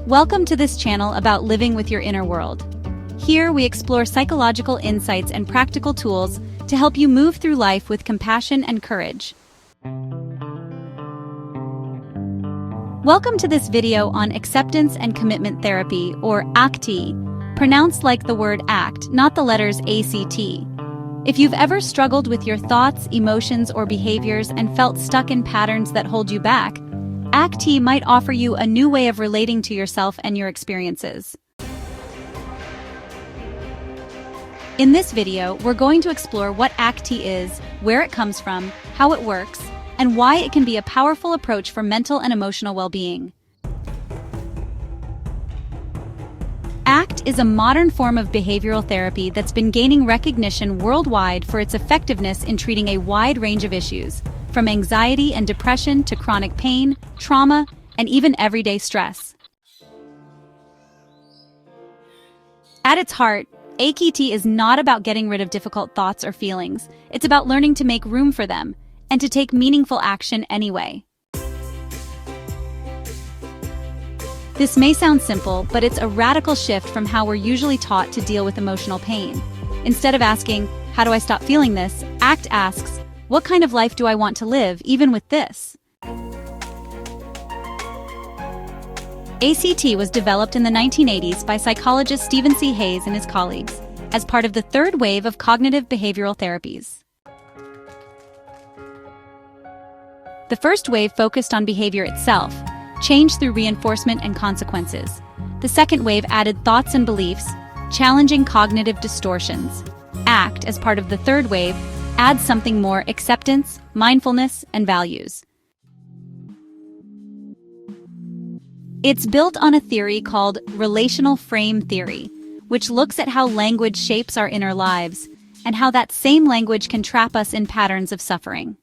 Welcome to this channel about living with your inner world. Here we explore psychological insights and practical tools to help you move through life with compassion and courage. Welcome to this video on acceptance and commitment therapy, or ACT, pronounced like the word act, not the letters ACT. If you've ever struggled with your thoughts, emotions, or behaviors and felt stuck in patterns that hold you back, ACT might offer you a new way of relating to yourself and your experiences. In this video, we're going to explore what ACT is, where it comes from, how it works, and why it can be a powerful approach for mental and emotional well-being. ACT is a modern form of behavioral therapy that's been gaining recognition worldwide for its effectiveness in treating a wide range of issues, from anxiety and depression to chronic pain, trauma, and even everyday stress. At its heart, ACT is not about getting rid of difficult thoughts or feelings. It's about learning to make room for them and to take meaningful action anyway. This may sound simple, but it's a radical shift from how we're usually taught to deal with emotional pain. Instead of asking, "How do I stop feeling this?" ACT asks, "What kind of life do I want to live, even with this?" ACT was developed in the 1980s by psychologist Stephen C. Hayes and his colleagues as part of the third wave of cognitive behavioral therapies. The first wave focused on behavior itself, change through reinforcement and consequences. The second wave added thoughts and beliefs, challenging cognitive distortions. ACT, as part of the third wave, adds something more: acceptance, mindfulness, and values. It's built on a theory called relational frame theory, which looks at how language shapes our inner lives and how that same language can trap us in patterns of suffering.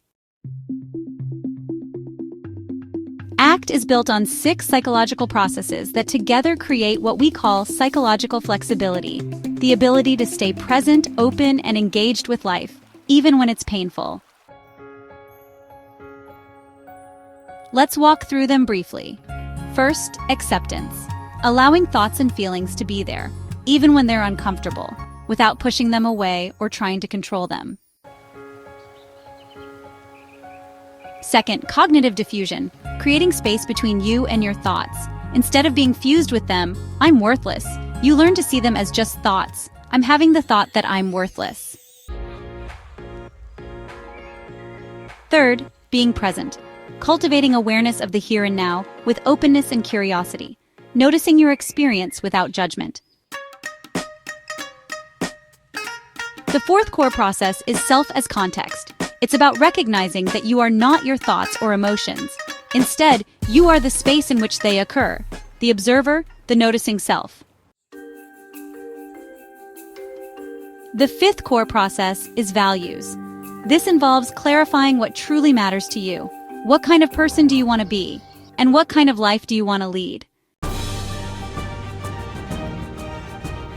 ACT is built on 6 psychological processes that together create what we call psychological flexibility, the ability to stay present, open, and engaged with life, even when it's painful. Let's walk through them briefly. First, acceptance, allowing thoughts and feelings to be there, even when they're uncomfortable, without pushing them away or trying to control them. Second, cognitive diffusion, creating space between you and your thoughts. Instead of being fused with them, "I'm worthless," you learn to see them as just thoughts. "I'm having the thought that I'm worthless." Third, being present, cultivating awareness of the here and now with openness and curiosity, noticing your experience without judgment. The fourth core process is self as context. It's about recognizing that you are not your thoughts or emotions. Instead, you are the space in which they occur, the observer, the noticing self. The fifth core process is values. This involves clarifying what truly matters to you. What kind of person do you want to be? And what kind of life do you want to lead?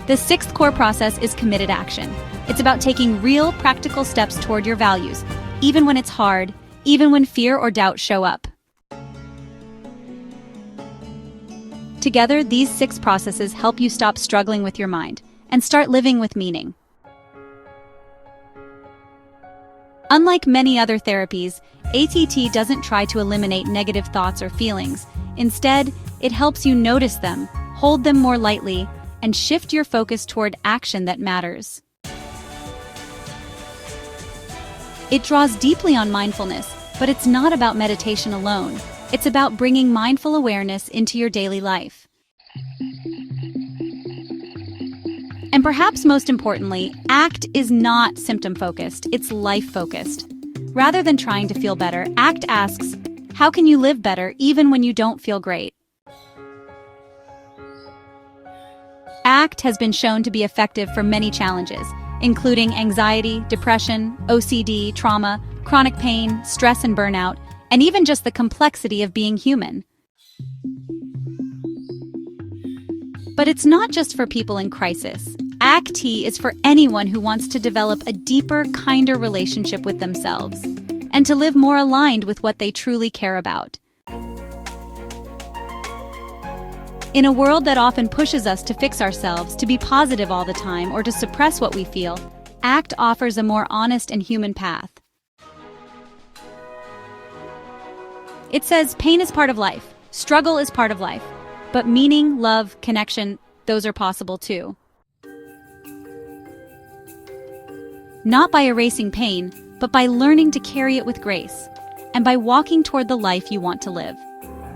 The sixth core process is committed action. It's about taking real, practical steps toward your values, even when it's hard, even when fear or doubt show up. Together, these 6 processes help you stop struggling with your mind and start living with meaning. Unlike many other therapies, ACT doesn't try to eliminate negative thoughts or feelings. Instead, it helps you notice them, hold them more lightly, and shift your focus toward action that matters. It draws deeply on mindfulness, but it's not about meditation alone. It's about bringing mindful awareness into your daily life. And perhaps most importantly, ACT is not symptom-focused, it's life-focused. Rather than trying to feel better, ACT asks, how can you live better even when you don't feel great? ACT has been shown to be effective for many challenges, including anxiety, depression, OCD, trauma, chronic pain, stress and burnout, and even just the complexity of being human. But it's not just for people in crisis. ACT is for anyone who wants to develop a deeper, kinder relationship with themselves and to live more aligned with what they truly care about. In a world that often pushes us to fix ourselves, to be positive all the time, or to suppress what we feel, ACT offers a more honest and human path. It says pain is part of life, struggle is part of life, but meaning, love, connection, those are possible too. Not by erasing pain, but by learning to carry it with grace, and by walking toward the life you want to live.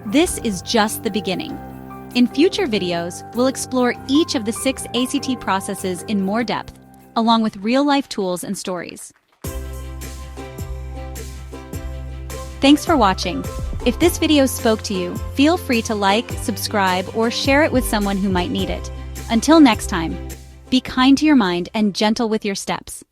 This is just the beginning. In future videos, we'll explore each of the 6 ACT processes in more depth, along with real-life tools and stories. Thanks for watching. If this video spoke to you, feel free to like, subscribe, or share it with someone who might need it. Until next time, be kind to your mind and gentle with your steps.